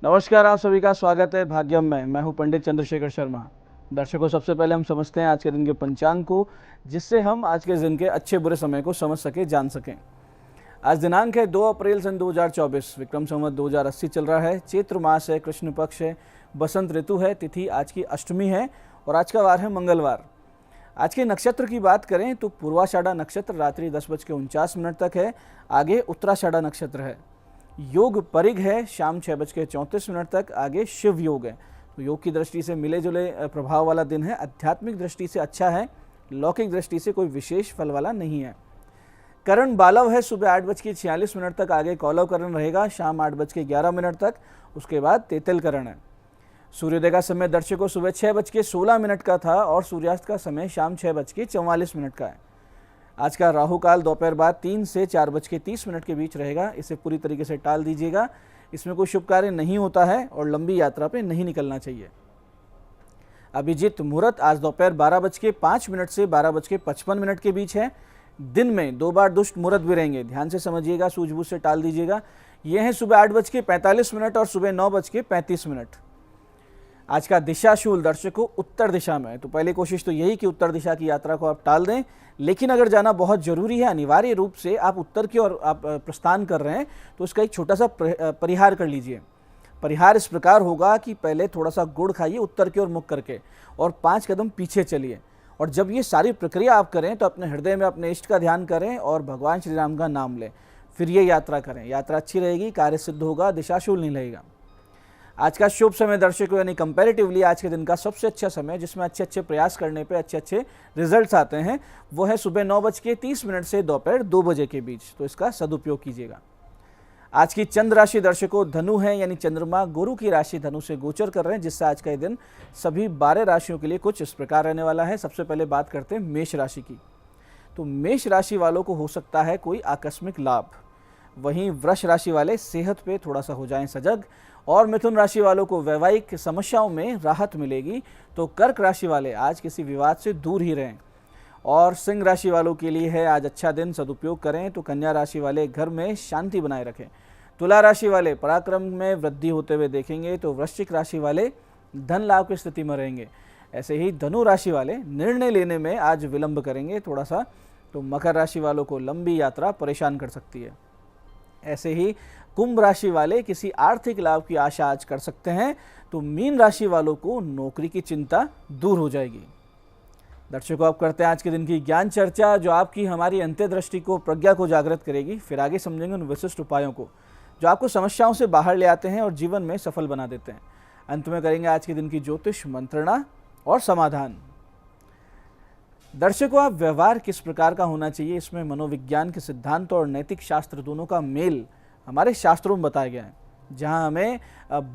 नमस्कार, आप सभी का स्वागत है भाग्यम में। मैं हूं पंडित चंद्रशेखर शर्मा। दर्शकों, सबसे पहले हम समझते हैं आज के दिन के पंचांग को, जिससे हम आज के दिन के अच्छे बुरे समय को समझ सके, जान सकें। आज दिनांक है 2 अप्रैल सन 2024, विक्रम संवत 2080 चल रहा है। चैत्र मास है, कृष्ण पक्ष है, बसंत ऋतु है, तिथि आज की अष्टमी है और आज का वार है मंगलवार। आज के नक्षत्र की बात करें तो पूर्वाषाढ़ा नक्षत्र रात्रि 10:49 तक है, आगे उत्तराषाढ़ा नक्षत्र है। योग परिग है शाम 6:34 तक, आगे शिव योग है। तो योग की दृष्टि से मिले जुले प्रभाव वाला दिन है। आध्यात्मिक दृष्टि से अच्छा है, लौकिक दृष्टि से कोई विशेष फल वाला नहीं है। करण बालव है सुबह 8:46 तक, आगे कौलव करण रहेगा शाम 8:11 तक, उसके बाद तेतल करण है। सूर्योदय का समय दर्शकों सुबह 6:16 का था और सूर्यास्त का समय शाम 6:44 का है। आज का राहु काल दोपहर बाद 3 से 4:30 के बीच रहेगा। इसे पूरी तरीके से टाल दीजिएगा। इसमें कोई शुभ कार्य नहीं होता है और लंबी यात्रा पे नहीं निकलना चाहिए। अभिजीत मुहूर्त आज दोपहर 12:05 से 12:55 के बीच है। दिन में 2 बार दुष्ट मुहूर्त भी रहेंगे, ध्यान से समझिएगा, सूझबूझ से टाल दीजिएगा। ये है सुबह 8:45 और सुबह 9:35। आज का दिशाशूल दर्शकों उत्तर दिशा में है। तो पहले कोशिश तो यही कि उत्तर दिशा की यात्रा को आप टाल दें, लेकिन अगर जाना बहुत जरूरी है, अनिवार्य रूप से आप उत्तर की ओर आप प्रस्थान कर रहे हैं, तो उसका एक छोटा सा परिहार कर लीजिए। परिहार इस प्रकार होगा कि पहले थोड़ा सा गुड़ खाइए उत्तर की ओर मुख करके और 5 कदम पीछे चलिए। और जब ये सारी प्रक्रिया आप करें तो अपने हृदय में अपने इष्ट का ध्यान करें और भगवान श्री राम का नाम लें, फिर ये यात्रा करें। यात्रा अच्छी रहेगी, कार्य सिद्ध होगा, दिशाशूल नहीं रहेगा। आज का शुभ समय दर्शकों यानी कंपैरेटिवली आज के दिन का सबसे अच्छा समय, जिसमें अच्छे प्रयास करने पे अच्छे रिजल्ट्स आते हैं, वो है सुबह 9:30 से दोपहर 2 बजे के बीच। तो इसका सदुपयोग कीजिएगा। आज की चंद्र राशि दर्शकों धनु है, यानी चंद्रमा गुरु की राशि धनु से गोचर कर रहे हैं, जिससे आज का ये दिन सभी 12 राशियों के लिए कुछ इस प्रकार रहने वाला है। सबसे पहले बात करते हैं मेष राशि की। तो मेष राशि वालों को हो सकता है कोई आकस्मिक लाभ। वहीं वृष राशि वाले सेहत पे थोड़ा सा हो जाएं सजग, और मिथुन राशि वालों को वैवाहिक समस्याओं में राहत मिलेगी। तो कर्क राशि वाले आज किसी विवाद से दूर ही रहें। और सिंह राशि वालों के लिए है आज अच्छा दिन, सदुपयोग करें। तो कन्या राशि वाले घर में शांति बनाए रखें। तुला राशि वाले पराक्रम में वृद्धि होते हुए देखेंगे। तो वृश्चिक राशि वाले धन लाभ की स्थिति में रहेंगे। ऐसे ही धनु राशि वाले निर्णय लेने में आज विलंब करेंगे थोड़ा सा। तो मकर राशि वालों को लंबी यात्रा परेशान कर सकती है। ऐसे ही कुंभ राशि वाले किसी आर्थिक लाभ की आशा आज कर सकते हैं। तो मीन राशि वालों को नौकरी की चिंता दूर हो जाएगी। दर्शकों, आप करते हैं आज के दिन की ज्ञान चर्चा, जो आपकी हमारी अंत्यदृष्टि को, प्रज्ञा को जागृत करेगी। फिर आगे समझेंगे उन विशिष्ट उपायों को जो आपको समस्याओं से बाहर ले आते हैं और जीवन में सफल बना देते हैं। अंत में करेंगे आज के दिन की ज्योतिष मंत्रणा और समाधान। दर्शकों, आप व्यवहार किस प्रकार का होना चाहिए, इसमें मनोविज्ञान के सिद्धांत और नैतिक शास्त्र दोनों का मेल हमारे शास्त्रों में बताया गया है। जहां हमें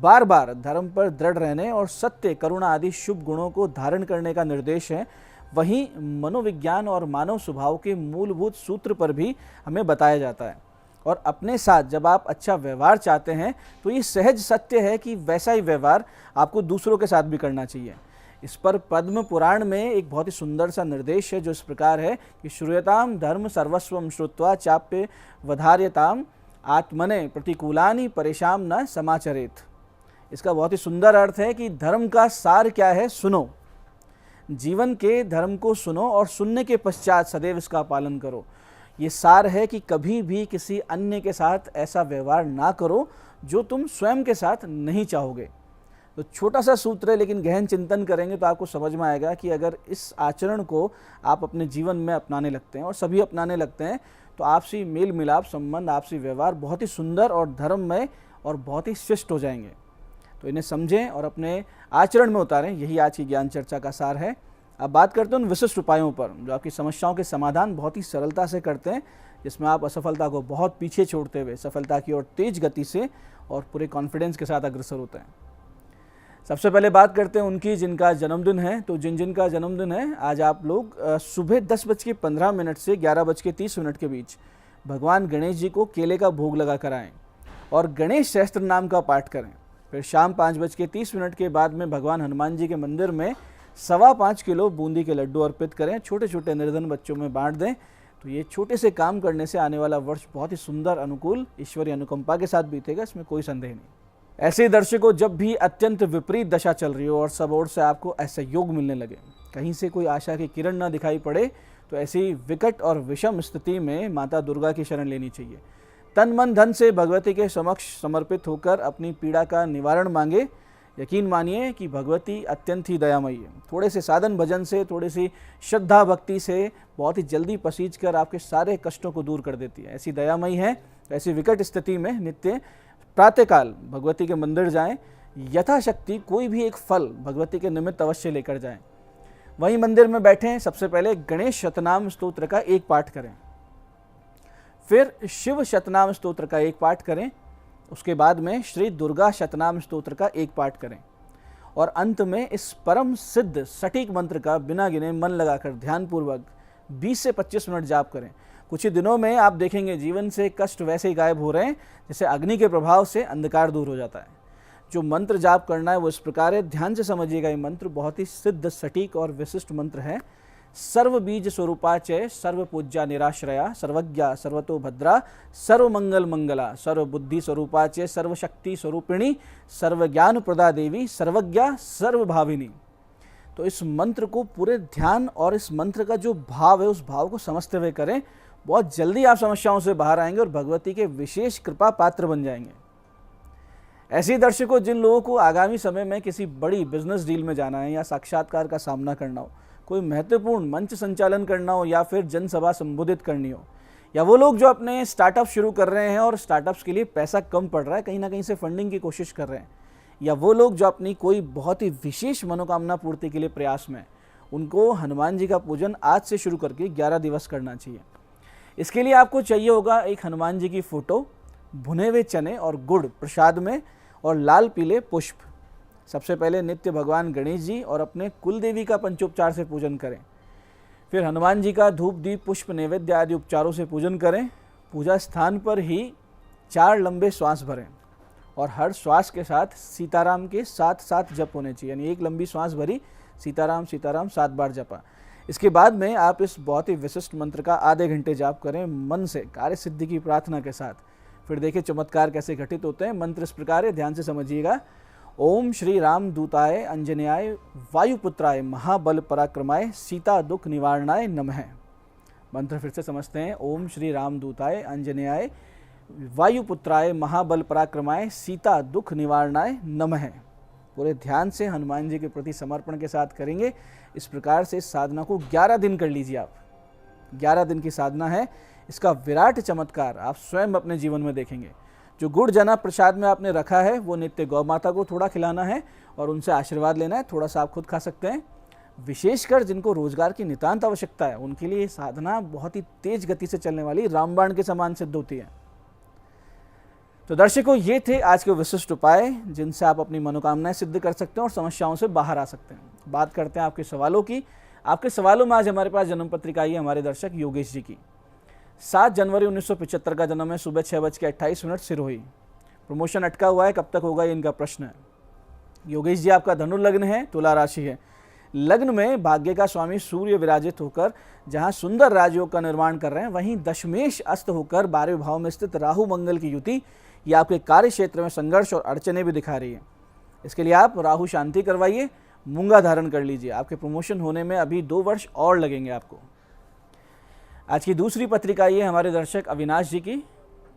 बार बार धर्म पर दृढ़ रहने और सत्य, करुणा आदि शुभ गुणों को धारण करने का निर्देश है, वहीं मनोविज्ञान और मानव स्वभाव के मूलभूत सूत्र पर भी हमें बताया जाता है। और अपने साथ जब आप अच्छा व्यवहार चाहते हैं तो ये सहज सत्य है कि वैसा ही व्यवहार आपको दूसरों के साथ भी करना चाहिए। इस पर पद्म पुराण में एक बहुत ही सुंदर सा निर्देश है, जो इस प्रकार है कि श्रूयताम धर्म सर्वस्वम श्रुत्वा चाप्य वधार्यताम आत्मने प्रतिकूलानि परेशान न समाचरेत। इसका बहुत ही सुंदर अर्थ है कि धर्म का सार क्या है, सुनो। जीवन के धर्म को सुनो और सुनने के पश्चात सदैव इसका पालन करो। ये सार है कि कभी भी किसी अन्य के साथ ऐसा व्यवहार ना करो जो तुम स्वयं के साथ नहीं चाहोगे। तो छोटा सा सूत्र है, लेकिन गहन चिंतन करेंगे तो आपको समझ में आएगा कि अगर इस आचरण को आप अपने जीवन में अपनाने लगते हैं और सभी अपनाने लगते हैं, तो आपसी मेल मिलाप संबंध, आपसी व्यवहार बहुत ही सुंदर और धर्ममय और बहुत ही शिष्ट हो जाएंगे। तो इन्हें समझें और अपने आचरण में उतारें, यही आज की ज्ञान चर्चा का सार है। अब बात करते हैं उन विशिष्ट उपायों पर जो आपकी समस्याओं के समाधान बहुत ही सरलता से करते हैं, जिसमें आप असफलता को बहुत पीछे छोड़ते हुए सफलता की ओर तेज गति से और पूरे कॉन्फिडेंस के साथ अग्रसर होते हैं। सबसे पहले बात करते हैं उनकी जिनका जन्मदिन है। तो जिनका जन्मदिन है, आज आप लोग सुबह 10:15 से 11:30 के बीच भगवान गणेश जी को केले का भोग लगा कर आएँ और गणेश सहस्त्र नाम का पाठ करें। फिर शाम 5:30 के बाद में भगवान हनुमान जी के मंदिर में 5.25 किलो बूंदी के लड्डू अर्पित करें। छोटे छोटे निर्धन बच्चों में बांट दें। तो ये छोटे से काम करने से आने वाला वर्ष बहुत ही सुंदर, अनुकूल, ईश्वरीय अनुकंपा के साथ बीतेगा, इसमें कोई संदेह नहीं। ऐसे दर्शकों, जब भी अत्यंत विपरीत दशा चल रही हो और सब ओर से आपको असहयोग मिलने लगे, कहीं से कोई आशा की किरण न दिखाई पड़े, तो ऐसी विकट और विषम स्थिति में माता दुर्गा की शरण लेनी चाहिए। तन मन धन से भगवती के समक्ष समर्पित होकर अपनी पीड़ा का निवारण मांगे। यकीन मानिए कि भगवती अत्यंत ही दयामयी है। थोड़े से साधन भजन से, थोड़ी सी श्रद्धा भक्ति से बहुत ही जल्दी पसीज कर आपके सारे कष्टों को दूर कर देती है। ऐसी दयामयी है। ऐसी विकट स्थिति में नित्य प्रातःकाल भगवती के मंदिर जाएं। यथाशक्ति कोई भी एक फल भगवती के निमित्त अवश्य लेकर जाएं। वहीं मंदिर में बैठें, सबसे पहले गणेश शतनाम स्तोत्र का एक पाठ करें, फिर शिव शतनाम स्तोत्र का एक पाठ करें, उसके बाद में श्री दुर्गा शतनाम स्तोत्र का एक पाठ करें और अंत में इस परम सिद्ध सटीक मंत्र का बिना गिने मन लगाकर ध्यानपूर्वक 20 से 25 मिनट जाप करें। कुछ ही दिनों में आप देखेंगे जीवन से कष्ट वैसे ही गायब हो रहे हैं जैसे अग्नि के प्रभाव से अंधकार दूर हो जाता है। जो मंत्र जाप करना है वो इस प्रकार है, ध्यान से समझिएगा। ये मंत्र बहुत ही सिद्ध, सटीक और विशिष्ट मंत्र है। सर्व बीज स्वरूपा च सर्व पूज्या निराश्रया सर्वज्ञा सर्वतो भद्रा सर्व मंगल मंगला सर्व बुद्धि स्वरूपा च सर्व शक्ति स्वरूपिणी सर्व ज्ञान प्रदा देवी सर्वज्ञा सर्व भाविनी। तो इस मंत्र को पूरे ध्यान और इस मंत्र का जो भाव है उस भाव को समझते हुए करें। बहुत जल्दी आप समस्याओं से बाहर आएंगे और भगवती के विशेष कृपा पात्र बन जाएंगे। ऐसे दर्शकों, जिन लोगों को आगामी समय में किसी बड़ी बिजनेस डील में जाना है या साक्षात्कार का सामना करना हो, कोई महत्वपूर्ण मंच संचालन करना हो या फिर जनसभा संबोधित करनी हो, या वो लोग जो अपने स्टार्टअप शुरू कर रहे हैं और स्टार्टअप्स के लिए पैसा कम पड़ रहा है, कहीं ना कहीं से फंडिंग की कोशिश कर रहे हैं, या वो लोग जो अपनी कोई बहुत ही विशेष मनोकामना पूर्ति के लिए प्रयास में, उनको हनुमान जी का पूजन आज से शुरू करके 11 दिवस करना चाहिए। इसके लिए आपको चाहिए होगा एक हनुमान जी की फोटो, भुने हुए चने और गुड़ प्रसाद में और लाल पीले पुष्प। सबसे पहले नित्य भगवान गणेश जी और अपने कुल देवी का पंचोपचार से पूजन करें। फिर हनुमान जी का धूप दीप पुष्प नैवेद्य आदि उपचारों से पूजन करें। पूजा स्थान पर ही 4 लंबे श्वास भरें और हर श्वास के साथ सीताराम के 7 जप होने चाहिए, यानी एक लंबी श्वास भरी, सीताराम सीताराम 7 बार जपा। इसके बाद में आप इस बहुत ही विशिष्ट मंत्र का आधे घंटे जाप करें मन से, कार्य सिद्धि की प्रार्थना के साथ। फिर देखिए चमत्कार कैसे घटित होते हैं। मंत्र इस प्रकार है, ध्यान से समझिएगा। ओम श्री राम दूताय अंजनेयाय वायुपुत्राय महाबल पराक्रमाय सीता दुख निवारणाय नमः। मंत्र फिर से समझते हैं। ओम श्री राम दूताय अंजनेयाय वायुपुत्राय महाबल पराक्रमाय सीता दुख निवारणाय नमः। पूरे ध्यान से हनुमान जी के प्रति समर्पण के साथ करेंगे। इस प्रकार से इस साधना को 11 दिन कर लीजिए आप। 11 दिन की साधना है। इसका विराट चमत्कार आप स्वयं अपने जीवन में देखेंगे। जो गुड़ जना प्रसाद में आपने रखा है वो नित्य गौ माता को थोड़ा खिलाना है और उनसे आशीर्वाद लेना है। थोड़ा सा आप खुद खा सकते हैं। विशेषकर जिनको रोजगार की नितांत आवश्यकता है उनके लिए साधना बहुत ही तेज गति से चलने वाली रामबाण के समान सिद्ध होती है। तो दर्शकों, ये थे आज के विशिष्ट उपाय जिनसे आप अपनी मनोकामनाएं सिद्ध कर सकते हैं और समस्याओं से बाहर आ सकते हैं। बात करते हैं आपके सवालों की। आपके सवालों में आज हमारे पास जन्म पत्रिका आई है हमारे दर्शक योगेश जी की। 7 जनवरी 1975 का जन्म है। सुबह 6:28 सिरोही। प्रमोशन अटका हुआ है, कब तक होगा ये इनका प्रश्न है। योगेश जी, आपका धनु लग्न है, तुला राशि है। लग्न में भाग्य का स्वामी सूर्य विराजित होकर जहां सुंदर राजयोग का निर्माण कर रहे हैं, वहीं दशमेश अस्त होकर 12वें भाव में स्थित राहु मंगल की युति ये आपके कार्य क्षेत्र में संघर्ष और अड़चने भी दिखा रही है। इसके लिए आप राहु शांति करवाइए, मूंगा धारण कर लीजिए। आपके प्रमोशन होने में अभी 2 वर्ष और लगेंगे आपको। आज की दूसरी पत्रिका ये हमारे दर्शक अविनाश जी की।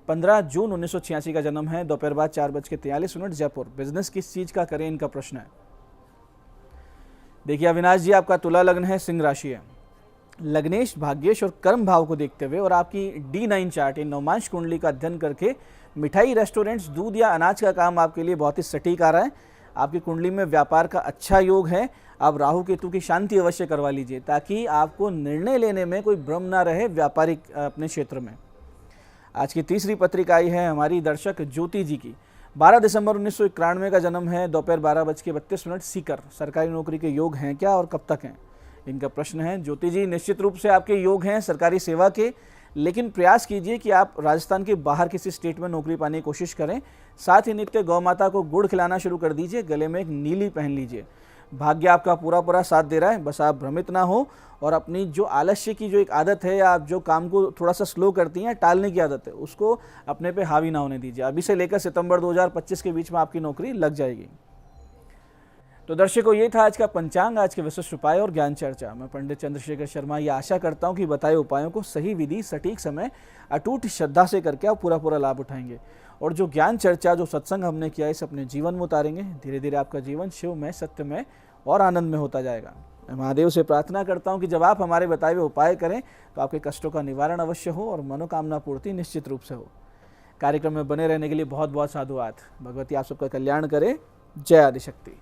15 जून 1986 का जन्म है। दोपहर बाद 4:43 जयपुर। बिजनेस किस चीज का करें, इनका प्रश्न है। देखिए अविनाश जी, आपका तुला लग्न है, सिंह राशि है। लग्नेश, भाग्येश और कर्म भाव को देखते हुए और आपकी D9 चार्ट इन नवमांश कुंडली का अध्ययन करके मिठाई, रेस्टोरेंट्स, दूध या अनाज का काम आपके लिए बहुत ही सटीक आ रहा है। आपकी कुंडली में व्यापार का अच्छा योग है। आप राहु केतु की शांति अवश्य करवा लीजिए ताकि आपको निर्णय लेने में कोई भ्रम ना रहे व्यापारिक अपने क्षेत्र में। आज की तीसरी पत्रिका आई है हमारी दर्शक ज्योति जी की। 12 दिसंबर 1991 का जन्म है। दोपहर 12:32 सीकर। सरकारी नौकरी के योग हैं क्या और कब तक हैं, इनका प्रश्न है। ज्योति जी, निश्चित रूप से आपके योग हैं सरकारी सेवा के, लेकिन प्रयास कीजिए कि आप राजस्थान के बाहर किसी स्टेट में नौकरी पाने की कोशिश करें। साथ ही नित्य गौ माता को गुड़ खिलाना शुरू कर दीजिए। गले में एक नीली पहन लीजिए। भाग्य आपका पूरा पूरा साथ दे रहा है, बस आप भ्रमित ना हो और अपनी जो आलस्य की जो एक आदत है, या आप जो काम को थोड़ा सा स्लो करती हैं, टालने की आदत है, उसको अपने पे हावी ना होने दीजिए। अभी से लेकर सितंबर 2025 के बीच में आपकी नौकरी लग जाएगी। तो दर्शकों, ये था आज का पंचांग, आज के विशिष्ट उपाय और ज्ञान चर्चा। मैं पंडित चंद्रशेखर शर्मा ये आशा करता हूँ कि बताए उपायों को सही विधि, सटीक समय, अटूट श्रद्धा से करके आप पूरा पूरा लाभ उठाएंगे और जो ज्ञान चर्चा, जो सत्संग हमने किया, इसे अपने जीवन में उतारेंगे। धीरे धीरे आपका जीवन शिवमय, सत्यमय और आनंदमय होता जाएगा। मैं महादेव से प्रार्थना करता हूँ कि जब आप हमारे बताए हुए उपाय करें तो आपके कष्टों का निवारण अवश्य हो और मनोकामना पूर्ति निश्चित रूप से हो। कार्यक्रम में बने रहने के लिए बहुत बहुत साधुवाद। भगवती आप सबका कल्याण करे। जय आदिशक्ति।